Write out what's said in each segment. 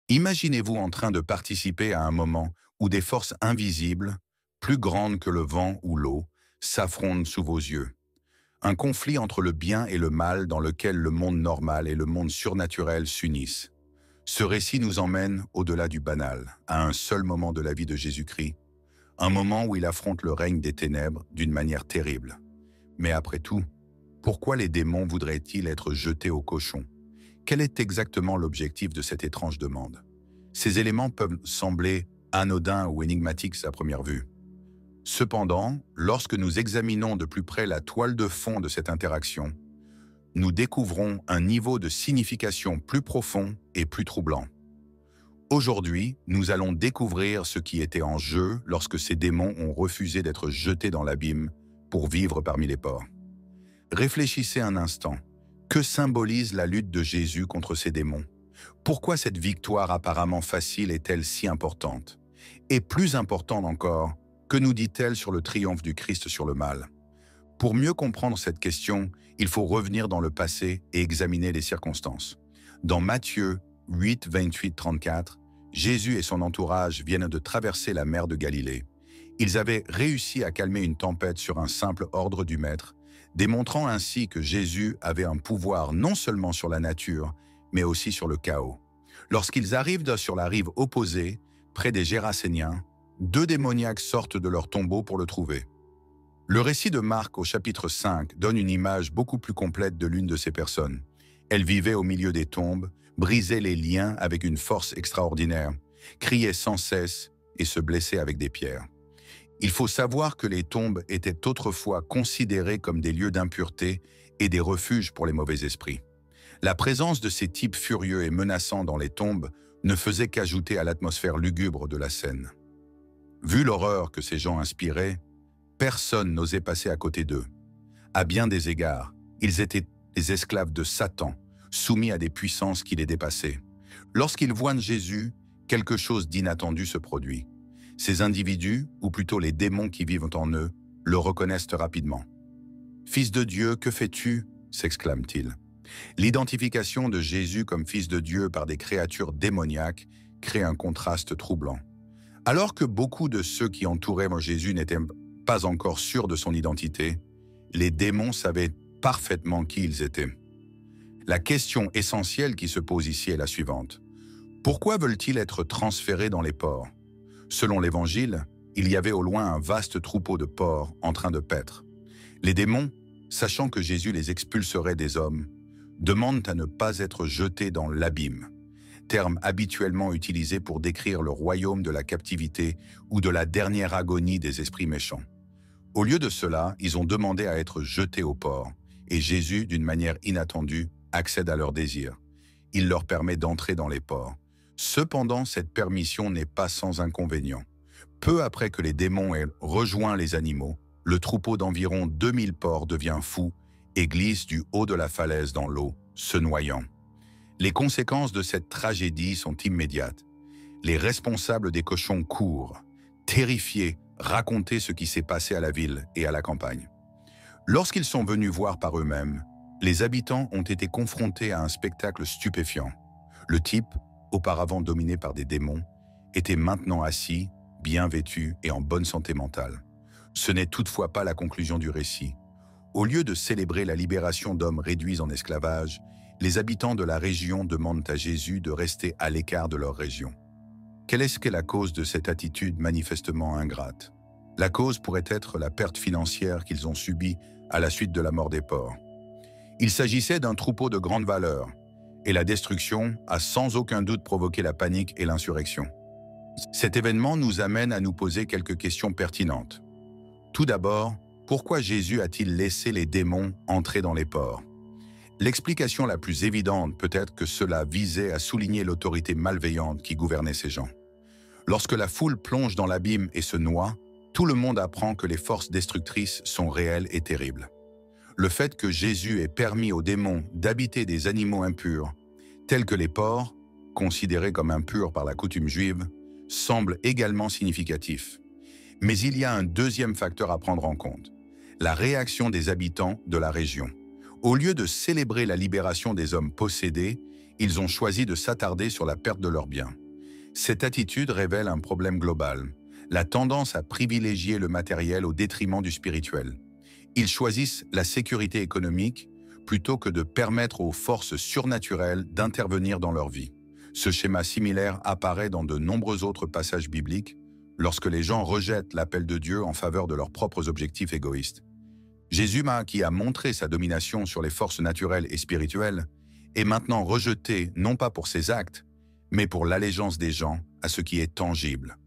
Imaginez-vous en train de participer à un moment où des forces invisibles, plus grandes que le vent ou l'eau, s'affrontent sous vos yeux. Un conflit entre le bien et le mal dans lequel le monde normal et le monde surnaturel s'unissent. Ce récit nous emmène au-delà du banal, à un seul moment de la vie de Jésus-Christ, un moment où il affronte le règne des ténèbres d'une manière terrible. Mais après tout, pourquoi les démons voudraient-ils être jetés au cochon? Quel est exactement l'objectif de cette étrange demande? Ces éléments peuvent sembler anodins ou énigmatiques à première vue. Cependant, lorsque nous examinons de plus près la toile de fond de cette interaction, nous découvrons un niveau de signification plus profond et plus troublant. Aujourd'hui, nous allons découvrir ce qui était en jeu lorsque ces démons ont refusé d'être jetés dans l'abîme pour vivre parmi les porcs. Réfléchissez un instant. Que symbolise la lutte de Jésus contre ces démons? Pourquoi cette victoire apparemment facile est-elle si importante? Et plus importante encore, que nous dit-elle sur le triomphe du Christ sur le mal? Pour mieux comprendre cette question, il faut revenir dans le passé et examiner les circonstances. Dans Matthieu 8, 28-34, Jésus et son entourage viennent de traverser la mer de Galilée. Ils avaient réussi à calmer une tempête sur un simple ordre du Maître, démontrant ainsi que Jésus avait un pouvoir non seulement sur la nature, mais aussi sur le chaos. Lorsqu'ils arrivent sur la rive opposée, près des Géraséniens, deux démoniaques sortent de leur tombeau pour le trouver. Le récit de Marc au chapitre 5 donne une image beaucoup plus complète de l'une de ces personnes. Elle vivait au milieu des tombes, brisait les liens avec une force extraordinaire, criait sans cesse et se blessait avec des pierres. Il faut savoir que les tombes étaient autrefois considérées comme des lieux d'impureté et des refuges pour les mauvais esprits. La présence de ces types furieux et menaçants dans les tombes ne faisait qu'ajouter à l'atmosphère lugubre de la scène. Vu l'horreur que ces gens inspiraient, personne n'osait passer à côté d'eux. À bien des égards, ils étaient les esclaves de Satan, soumis à des puissances qui les dépassaient. Lorsqu'ils voient Jésus, quelque chose d'inattendu se produit. Ces individus, ou plutôt les démons qui vivent en eux, le reconnaissent rapidement. « Fils de Dieu, que fais-tu » s'exclame-t-il. L'identification de Jésus comme fils de Dieu par des créatures démoniaques crée un contraste troublant. Alors que beaucoup de ceux qui entouraient Jésus n'étaient pas encore sûrs de son identité, les démons savaient parfaitement qui ils étaient. La question essentielle qui se pose ici est la suivante. Pourquoi veulent-ils être transférés dans les porcs? Selon l'Évangile, il y avait au loin un vaste troupeau de porcs en train de paître. Les démons, sachant que Jésus les expulserait des hommes, demandent à ne pas être jetés dans l'abîme, terme habituellement utilisé pour décrire le royaume de la captivité ou de la dernière agonie des esprits méchants. Au lieu de cela, ils ont demandé à être jetés au porc, et Jésus, d'une manière inattendue, accède à leurs désirs. Il leur permet d'entrer dans les porcs. Cependant, cette permission n'est pas sans inconvénient. Peu après que les démons aient rejoint les animaux, le troupeau d'environ 2000 porcs devient fou et glisse du haut de la falaise dans l'eau, se noyant. Les conséquences de cette tragédie sont immédiates. Les responsables des cochons courent, terrifiés, raconter ce qui s'est passé à la ville et à la campagne. Lorsqu'ils sont venus voir par eux-mêmes, les habitants ont été confrontés à un spectacle stupéfiant. Le type, auparavant dominé par des démons, était maintenant assis, bien vêtu et en bonne santé mentale. Ce n'est toutefois pas la conclusion du récit. Au lieu de célébrer la libération d'hommes réduits en esclavage, les habitants de la région demandent à Jésus de rester à l'écart de leur région. Quelle est la cause de cette attitude manifestement ingrate? La cause pourrait être la perte financière qu'ils ont subie à la suite de la mort des porcs. Il s'agissait d'un troupeau de grande valeur, et la destruction a sans aucun doute provoqué la panique et l'insurrection. Cet événement nous amène à nous poser quelques questions pertinentes. Tout d'abord, pourquoi Jésus a-t-il laissé les démons entrer dans les porcs? L'explication la plus évidente peut être que cela visait à souligner l'autorité malveillante qui gouvernait ces gens. Lorsque la foule plonge dans l'abîme et se noie, tout le monde apprend que les forces destructrices sont réelles et terribles. Le fait que Jésus ait permis aux démons d'habiter des animaux impurs, tels que les porcs, considérés comme impurs par la coutume juive, semble également significatif. Mais il y a un deuxième facteur à prendre en compte, la réaction des habitants de la région. Au lieu de célébrer la libération des hommes possédés, Ils ont choisi de s'attarder sur la perte de leurs biens. Cette attitude révèle un problème global, la tendance à privilégier le matériel au détriment du spirituel. Ils choisissent la sécurité économique plutôt que de permettre aux forces surnaturelles d'intervenir dans leur vie. Ce schéma similaire apparaît dans de nombreux autres passages bibliques lorsque les gens rejettent l'appel de Dieu en faveur de leurs propres objectifs égoïstes. Jésus, qui a montré sa domination sur les forces naturelles et spirituelles, est maintenant rejeté non pas pour ses actes, mais pour l'allégeance des gens à ce qui est tangible.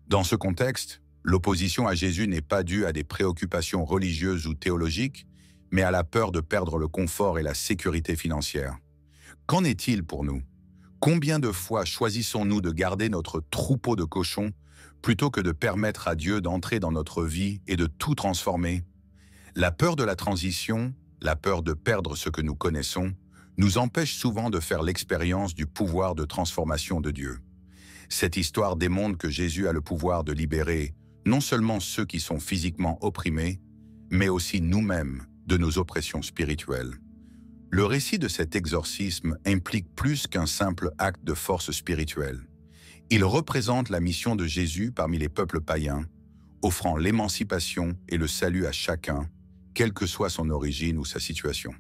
Dans ce contexte, l'opposition à Jésus n'est pas due à des préoccupations religieuses ou théologiques, mais à la peur de perdre le confort et la sécurité financière. Qu'en est-il pour nous? Combien de fois choisissons-nous de garder notre troupeau de cochons plutôt que de permettre à Dieu d'entrer dans notre vie et de tout transformer? La peur de la transition, la peur de perdre ce que nous connaissons, nous empêche souvent de faire l'expérience du pouvoir de transformation de Dieu. Cette histoire démontre que Jésus a le pouvoir de libérer non seulement ceux qui sont physiquement opprimés, mais aussi nous-mêmes de nos oppressions spirituelles. Le récit de cet exorcisme implique plus qu'un simple acte de force spirituelle. Il représente la mission de Jésus parmi les peuples païens, offrant l'émancipation et le salut à chacun, quelle que soit son origine ou sa situation.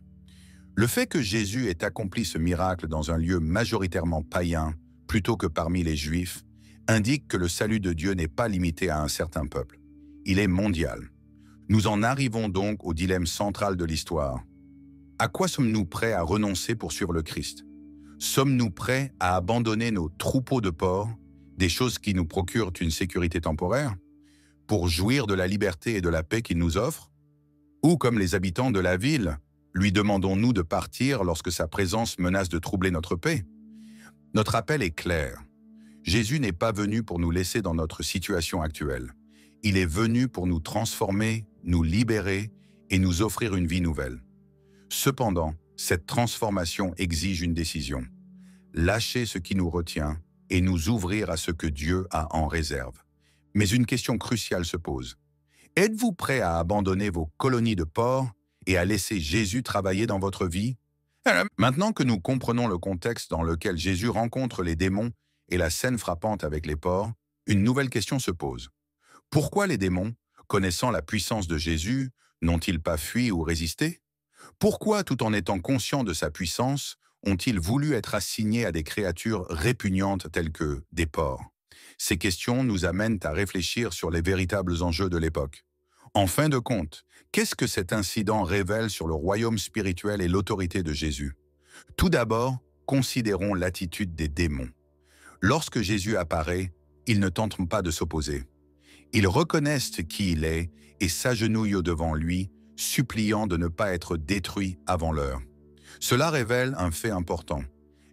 Le fait que Jésus ait accompli ce miracle dans un lieu majoritairement païen plutôt que parmi les Juifs indique que le salut de Dieu n'est pas limité à un certain peuple. Il est mondial. Nous en arrivons donc au dilemme central de l'histoire. À quoi sommes-nous prêts à renoncer pour suivre le Christ? Sommes-nous prêts à abandonner nos troupeaux de porcs, des choses qui nous procurent une sécurité temporaire, pour jouir de la liberté et de la paix qu'il nous offre? Ou comme les habitants de la ville, lui demandons-nous de partir lorsque sa présence menace de troubler notre paix? Notre appel est clair. Jésus n'est pas venu pour nous laisser dans notre situation actuelle. Il est venu pour nous transformer, nous libérer et nous offrir une vie nouvelle. Cependant, cette transformation exige une décision. Lâcher ce qui nous retient et nous ouvrir à ce que Dieu a en réserve. Mais une question cruciale se pose. Êtes-vous prêt à abandonner vos colonies de porcs et à laisser Jésus travailler dans votre vie? Maintenant que nous comprenons le contexte dans lequel Jésus rencontre les démons et la scène frappante avec les porcs, une nouvelle question se pose. Pourquoi les démons, connaissant la puissance de Jésus, n'ont-ils pas fui ou résisté? Pourquoi, tout en étant conscients de sa puissance, ont-ils voulu être assignés à des créatures répugnantes telles que des porcs? Ces questions nous amènent à réfléchir sur les véritables enjeux de l'époque. En fin de compte, qu'est-ce que cet incident révèle sur le royaume spirituel et l'autorité de Jésus? Tout d'abord, considérons l'attitude des démons. Lorsque Jésus apparaît, ils ne tentent pas de s'opposer. Ils reconnaissent qui il est et s'agenouillent devant lui, suppliant de ne pas être détruits avant l'heure. Cela révèle un fait important.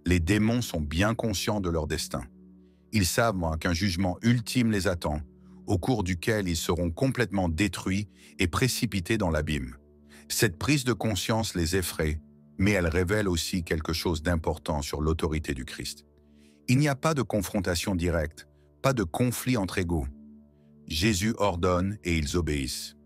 Les démons sont bien conscients de leur destin. Ils savent qu'un jugement ultime les attend, au cours duquel ils seront complètement détruits et précipités dans l'abîme. Cette prise de conscience les effraie, mais elle révèle aussi quelque chose d'important sur l'autorité du Christ. Il n'y a pas de confrontation directe, pas de conflit entre égaux. Jésus ordonne et ils obéissent.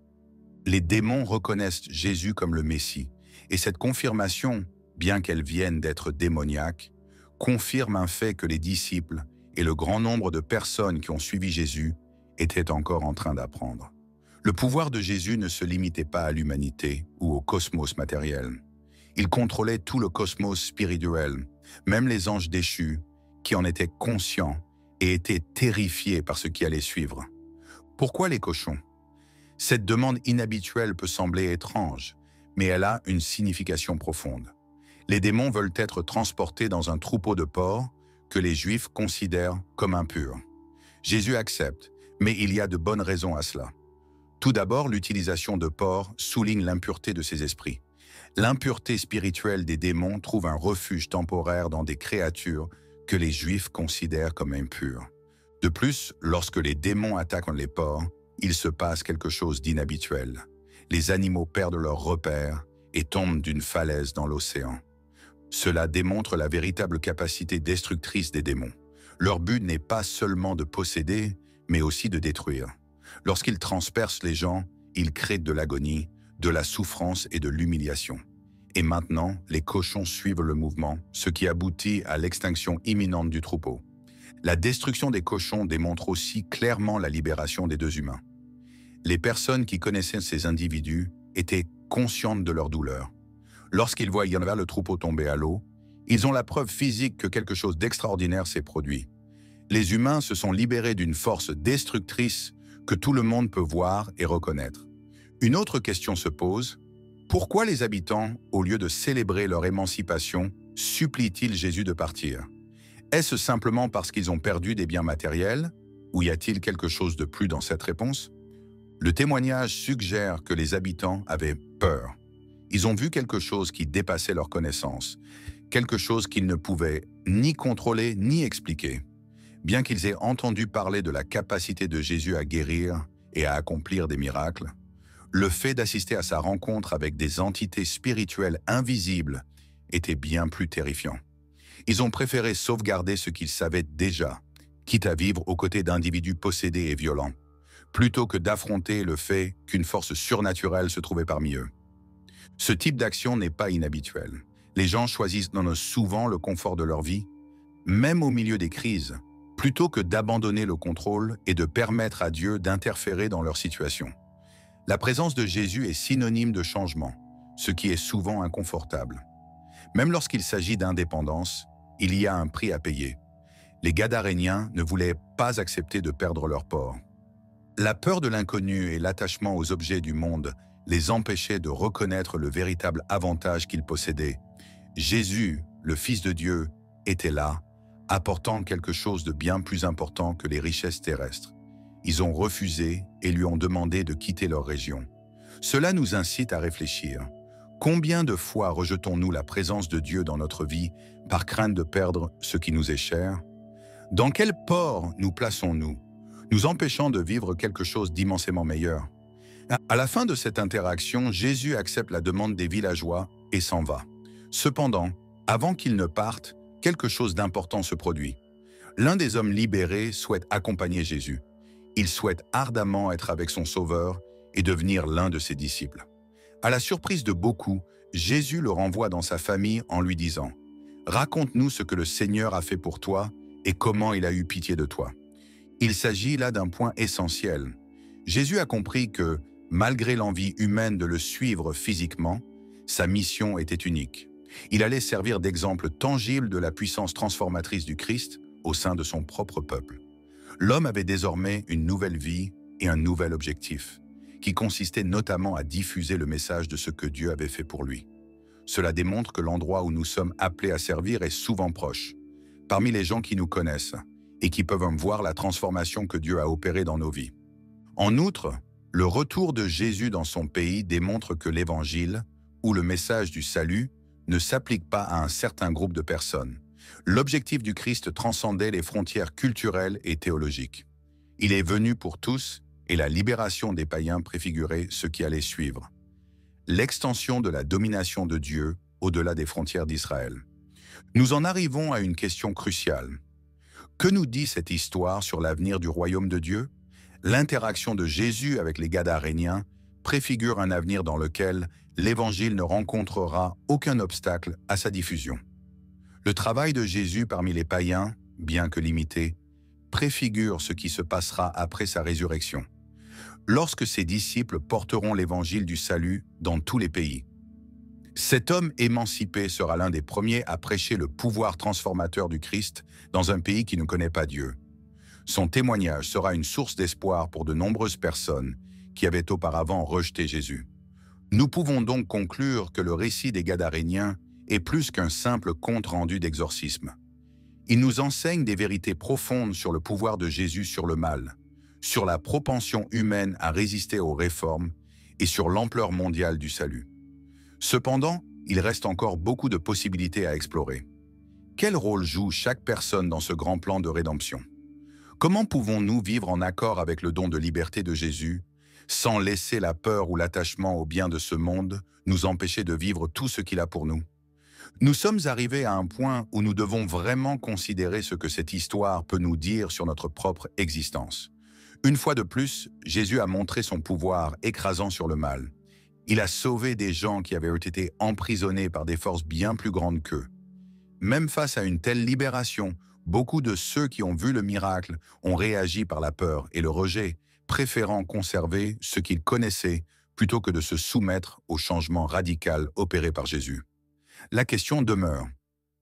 Les démons reconnaissent Jésus comme le Messie, et cette confirmation, bien qu'elle vienne d'être démoniaque, confirme un fait que les disciples et le grand nombre de personnes qui ont suivi Jésus étaient encore en train d'apprendre. Le pouvoir de Jésus ne se limitait pas à l'humanité ou au cosmos matériel. Il contrôlait tout le cosmos spirituel, même les anges déchus, qui en étaient conscients et étaient terrifiés par ce qui allait suivre. Pourquoi les cochons? Cette demande inhabituelle peut sembler étrange, mais elle a une signification profonde. Les démons veulent être transportés dans un troupeau de porcs que les Juifs considèrent comme impurs. Jésus accepte, mais il y a de bonnes raisons à cela. Tout d'abord, l'utilisation de porcs souligne l'impureté de ces esprits. L'impureté spirituelle des démons trouve un refuge temporaire dans des créatures que les Juifs considèrent comme impures. De plus, lorsque les démons attaquent les porcs, il se passe quelque chose d'inhabituel. Les animaux perdent leurs repères et tombent d'une falaise dans l'océan. Cela démontre la véritable capacité destructrice des démons. Leur but n'est pas seulement de posséder, mais aussi de détruire. Lorsqu'ils transpercent les gens, ils créent de l'agonie, de la souffrance et de l'humiliation. Et maintenant, les cochons suivent le mouvement, ce qui aboutit à l'extinction imminente du troupeau. La destruction des cochons démontre aussi clairement la libération des deux humains. Les personnes qui connaissaient ces individus étaient conscientes de leur douleur. Lorsqu'ils voient Yann le troupeau tomber à l'eau, ils ont la preuve physique que quelque chose d'extraordinaire s'est produit. Les humains se sont libérés d'une force destructrice que tout le monde peut voir et reconnaître. Une autre question se pose: pourquoi les habitants, au lieu de célébrer leur émancipation, supplient-ils Jésus de partir? Est-ce simplement parce qu'ils ont perdu des biens matériels? Ou y a-t-il quelque chose de plus dans cette réponse? Le témoignage suggère que les habitants avaient peur. Ils ont vu quelque chose qui dépassait leur connaissance, quelque chose qu'ils ne pouvaient ni contrôler ni expliquer. Bien qu'ils aient entendu parler de la capacité de Jésus à guérir et à accomplir des miracles, le fait d'assister à sa rencontre avec des entités spirituelles invisibles était bien plus terrifiant. Ils ont préféré sauvegarder ce qu'ils savaient déjà, quitte à vivre aux côtés d'individus possédés et violents, plutôt que d'affronter le fait qu'une force surnaturelle se trouvait parmi eux. Ce type d'action n'est pas inhabituel. Les gens choisissent souvent le confort de leur vie, même au milieu des crises, plutôt que d'abandonner le contrôle et de permettre à Dieu d'interférer dans leur situation. La présence de Jésus est synonyme de changement, ce qui est souvent inconfortable. Même lorsqu'il s'agit d'indépendance, il y a un prix à payer. Les Gadaréniens ne voulaient pas accepter de perdre leur port. La peur de l'inconnu et l'attachement aux objets du monde les empêchaient de reconnaître le véritable avantage qu'ils possédaient. Jésus, le Fils de Dieu, était là, apportant quelque chose de bien plus important que les richesses terrestres. Ils ont refusé et lui ont demandé de quitter leur région. Cela nous incite à réfléchir. Combien de fois rejetons-nous la présence de Dieu dans notre vie par crainte de perdre ce qui nous est cher? Dans quel port nous plaçons-nous, nous empêchant de vivre quelque chose d'immensément meilleur? À la fin de cette interaction, Jésus accepte la demande des villageois et s'en va. Cependant, avant qu'il ne parte, quelque chose d'important se produit. L'un des hommes libérés souhaite accompagner Jésus. Il souhaite ardemment être avec son Sauveur et devenir l'un de ses disciples. À la surprise de beaucoup, Jésus le renvoie dans sa famille en lui disant: « Raconte-nous ce que le Seigneur a fait pour toi et comment il a eu pitié de toi. » Il s'agit là d'un point essentiel. Jésus a compris que, malgré l'envie humaine de le suivre physiquement, sa mission était unique. Il allait servir d'exemple tangible de la puissance transformatrice du Christ au sein de son propre peuple. L'homme avait désormais une nouvelle vie et un nouvel objectif, qui consistait notamment à diffuser le message de ce que Dieu avait fait pour lui. Cela démontre que l'endroit où nous sommes appelés à servir est souvent proche, parmi les gens qui nous connaissent et qui peuvent voir la transformation que Dieu a opérée dans nos vies. En outre, le retour de Jésus dans son pays démontre que l'Évangile, ou le message du salut, ne s'applique pas à un certain groupe de personnes. L'objectif du Christ transcendait les frontières culturelles et théologiques. Il est venu pour tous et la libération des païens préfigurait ce qui allait suivre. L'extension de la domination de Dieu au-delà des frontières d'Israël. Nous en arrivons à une question cruciale. Que nous dit cette histoire sur l'avenir du royaume de Dieu? L'interaction de Jésus avec les Gadaréniens préfigure un avenir dans lequel l'Évangile ne rencontrera aucun obstacle à sa diffusion. Le travail de Jésus parmi les païens, bien que limité, préfigure ce qui se passera après sa résurrection, lorsque ses disciples porteront l'Évangile du salut dans tous les pays. Cet homme émancipé sera l'un des premiers à prêcher le pouvoir transformateur du Christ dans un pays qui ne connaît pas Dieu. Son témoignage sera une source d'espoir pour de nombreuses personnes qui avaient auparavant rejeté Jésus. Nous pouvons donc conclure que le récit des Gadaréniens est plus qu'un simple compte-rendu d'exorcisme. Il nous enseigne des vérités profondes sur le pouvoir de Jésus sur le mal, sur la propension humaine à résister aux réformes et sur l'ampleur mondiale du salut. Cependant, il reste encore beaucoup de possibilités à explorer. Quel rôle joue chaque personne dans ce grand plan de rédemption? Comment pouvons-nous vivre en accord avec le don de liberté de Jésus, sans laisser la peur ou l'attachement aux biens de ce monde nous empêcher de vivre tout ce qu'il a pour nous? Nous sommes arrivés à un point où nous devons vraiment considérer ce que cette histoire peut nous dire sur notre propre existence. Une fois de plus, Jésus a montré son pouvoir écrasant sur le mal. Il a sauvé des gens qui avaient été emprisonnés par des forces bien plus grandes qu'eux. Même face à une telle libération, beaucoup de ceux qui ont vu le miracle ont réagi par la peur et le rejet, préférant conserver ce qu'ils connaissaient plutôt que de se soumettre au changement radical opéré par Jésus. La question demeure,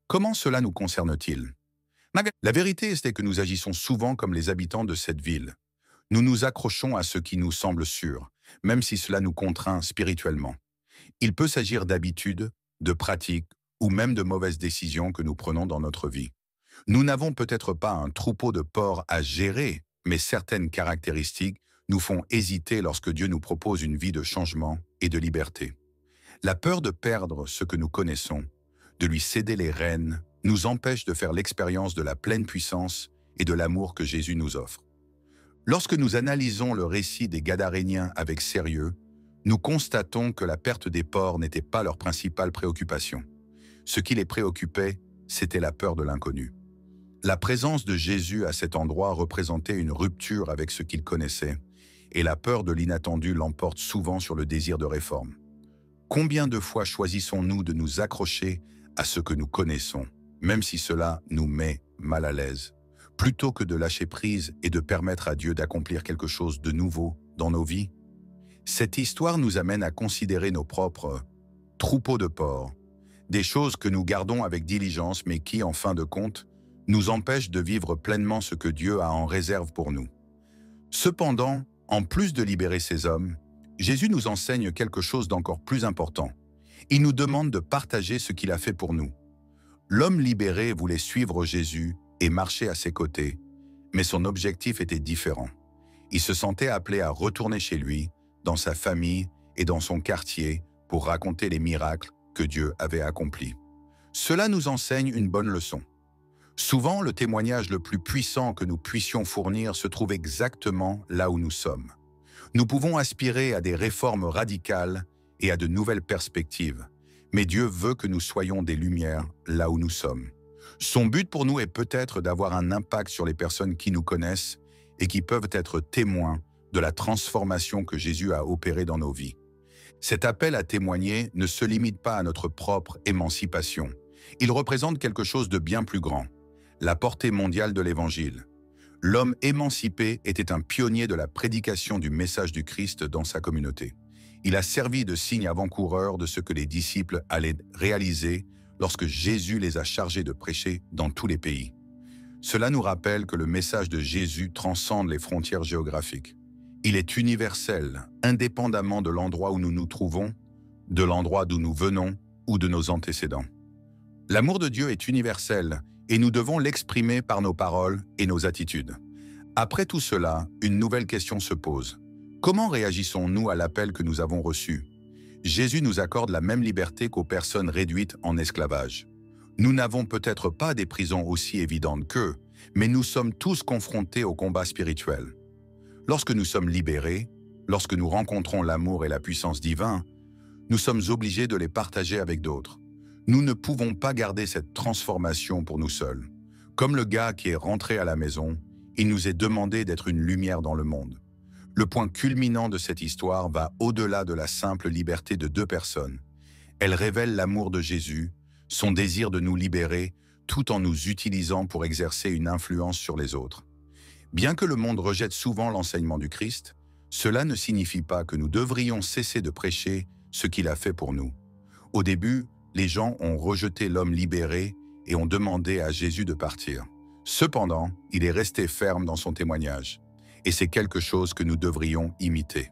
comment cela nous concerne-t-il? La vérité est que nous agissons souvent comme les habitants de cette ville. Nous nous accrochons à ce qui nous semble sûr, même si cela nous contraint spirituellement. Il peut s'agir d'habitudes, de pratiques ou même de mauvaises décisions que nous prenons dans notre vie. Nous n'avons peut-être pas un troupeau de porcs à gérer, mais certaines caractéristiques nous font hésiter lorsque Dieu nous propose une vie de changement et de liberté. La peur de perdre ce que nous connaissons, de lui céder les rênes, nous empêche de faire l'expérience de la pleine puissance et de l'amour que Jésus nous offre. Lorsque nous analysons le récit des Gadaréniens avec sérieux, nous constatons que la perte des porcs n'était pas leur principale préoccupation. Ce qui les préoccupait, c'était la peur de l'inconnu. La présence de Jésus à cet endroit représentait une rupture avec ce qu'ils connaissaient, et la peur de l'inattendu l'emporte souvent sur le désir de réforme. Combien de fois choisissons-nous de nous accrocher à ce que nous connaissons, même si cela nous met mal à l'aise, plutôt que de lâcher prise et de permettre à Dieu d'accomplir quelque chose de nouveau dans nos vies? Cette histoire nous amène à considérer nos propres troupeaux de porcs, des choses que nous gardons avec diligence mais qui, en fin de compte, nous empêchent de vivre pleinement ce que Dieu a en réserve pour nous. Cependant, en plus de libérer ces hommes, Jésus nous enseigne quelque chose d'encore plus important. Il nous demande de partager ce qu'il a fait pour nous. L'homme libéré voulait suivre Jésus et marcher à ses côtés, mais son objectif était différent. Il se sentait appelé à retourner chez lui, dans sa famille et dans son quartier pour raconter les miracles que Dieu avait accomplis. Cela nous enseigne une bonne leçon. Souvent, le témoignage le plus puissant que nous puissions fournir se trouve exactement là où nous sommes. Nous pouvons aspirer à des réformes radicales et à de nouvelles perspectives, mais Dieu veut que nous soyons des lumières là où nous sommes. Son but pour nous est peut-être d'avoir un impact sur les personnes qui nous connaissent et qui peuvent être témoins de la transformation que Jésus a opérée dans nos vies. Cet appel à témoigner ne se limite pas à notre propre émancipation. Il représente quelque chose de bien plus grand, la portée mondiale de l'Évangile. L'homme émancipé était un pionnier de la prédication du message du Christ dans sa communauté. Il a servi de signe avant-coureur de ce que les disciples allaient réaliser lorsque Jésus les a chargés de prêcher dans tous les pays. Cela nous rappelle que le message de Jésus transcende les frontières géographiques. Il est universel, indépendamment de l'endroit où nous nous trouvons, de l'endroit d'où nous venons ou de nos antécédents. L'amour de Dieu est universel et nous devons l'exprimer par nos paroles et nos attitudes. Après tout cela, une nouvelle question se pose. Comment réagissons-nous à l'appel que nous avons reçu? Jésus nous accorde la même liberté qu'aux personnes réduites en esclavage. Nous n'avons peut-être pas des prisons aussi évidentes qu'eux, mais nous sommes tous confrontés au combat spirituel. Lorsque nous sommes libérés, lorsque nous rencontrons l'amour et la puissance divine, nous sommes obligés de les partager avec d'autres. Nous ne pouvons pas garder cette transformation pour nous seuls. Comme le gars qui est rentré à la maison, il nous est demandé d'être une lumière dans le monde. Le point culminant de cette histoire va au-delà de la simple liberté de deux personnes. Elle révèle l'amour de Jésus, son désir de nous libérer, tout en nous utilisant pour exercer une influence sur les autres. Bien que le monde rejette souvent l'enseignement du Christ, cela ne signifie pas que nous devrions cesser de prêcher ce qu'il a fait pour nous. Au début, les gens ont rejeté l'homme libéré et ont demandé à Jésus de partir. Cependant, il est resté ferme dans son témoignage, et c'est quelque chose que nous devrions imiter.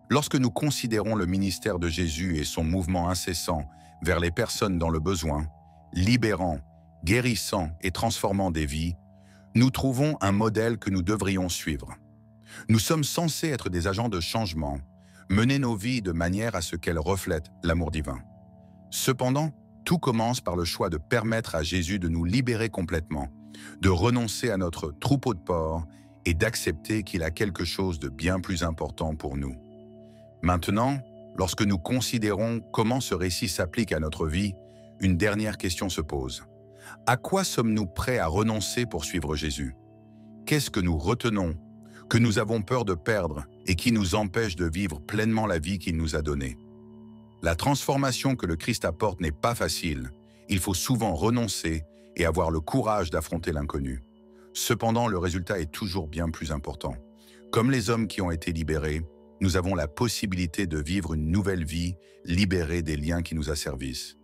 Lorsque nous considérons le ministère de Jésus et son mouvement incessant vers les personnes dans le besoin, libérant, guérissant et transformant des vies, nous trouvons un modèle que nous devrions suivre. Nous sommes censés être des agents de changement, mener nos vies de manière à ce qu'elles reflètent l'amour divin. Cependant, tout commence par le choix de permettre à Jésus de nous libérer complètement, de renoncer à notre troupeau de porcs et d'accepter qu'il a quelque chose de bien plus important pour nous. Maintenant, lorsque nous considérons comment ce récit s'applique à notre vie, une dernière question se pose. À quoi sommes-nous prêts à renoncer pour suivre Jésus? Qu'est-ce que nous retenons, que nous avons peur de perdre et qui nous empêche de vivre pleinement la vie qu'il nous a donnée? La transformation que le Christ apporte n'est pas facile. Il faut souvent renoncer et avoir le courage d'affronter l'inconnu. Cependant, le résultat est toujours bien plus important. Comme les hommes qui ont été libérés, nous avons la possibilité de vivre une nouvelle vie, libérée des liens qui nous asservissent.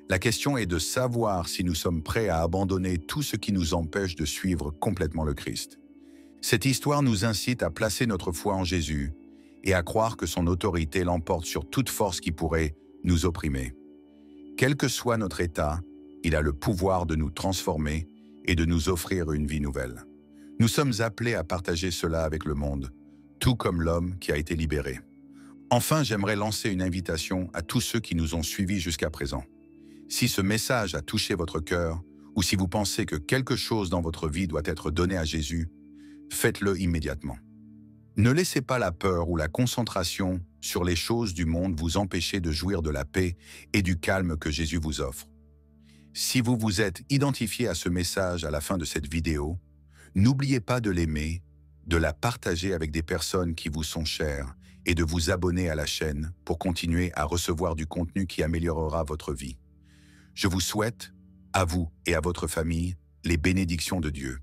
La question est de savoir si nous sommes prêts à abandonner tout ce qui nous empêche de suivre complètement le Christ. Cette histoire nous incite à placer notre foi en Jésus et à croire que son autorité l'emporte sur toute force qui pourrait nous opprimer. Quel que soit notre état, il a le pouvoir de nous transformer et de nous offrir une vie nouvelle. Nous sommes appelés à partager cela avec le monde, tout comme l'homme qui a été libéré. Enfin, j'aimerais lancer une invitation à tous ceux qui nous ont suivis jusqu'à présent. Si ce message a touché votre cœur, ou si vous pensez que quelque chose dans votre vie doit être donné à Jésus, faites-le immédiatement. Ne laissez pas la peur ou la concentration sur les choses du monde vous empêcher de jouir de la paix et du calme que Jésus vous offre. Si vous vous êtes identifié à ce message à la fin de cette vidéo, n'oubliez pas de l'aimer, de la partager avec des personnes qui vous sont chères et de vous abonner à la chaîne pour continuer à recevoir du contenu qui améliorera votre vie. Je vous souhaite, à vous et à votre famille, les bénédictions de Dieu.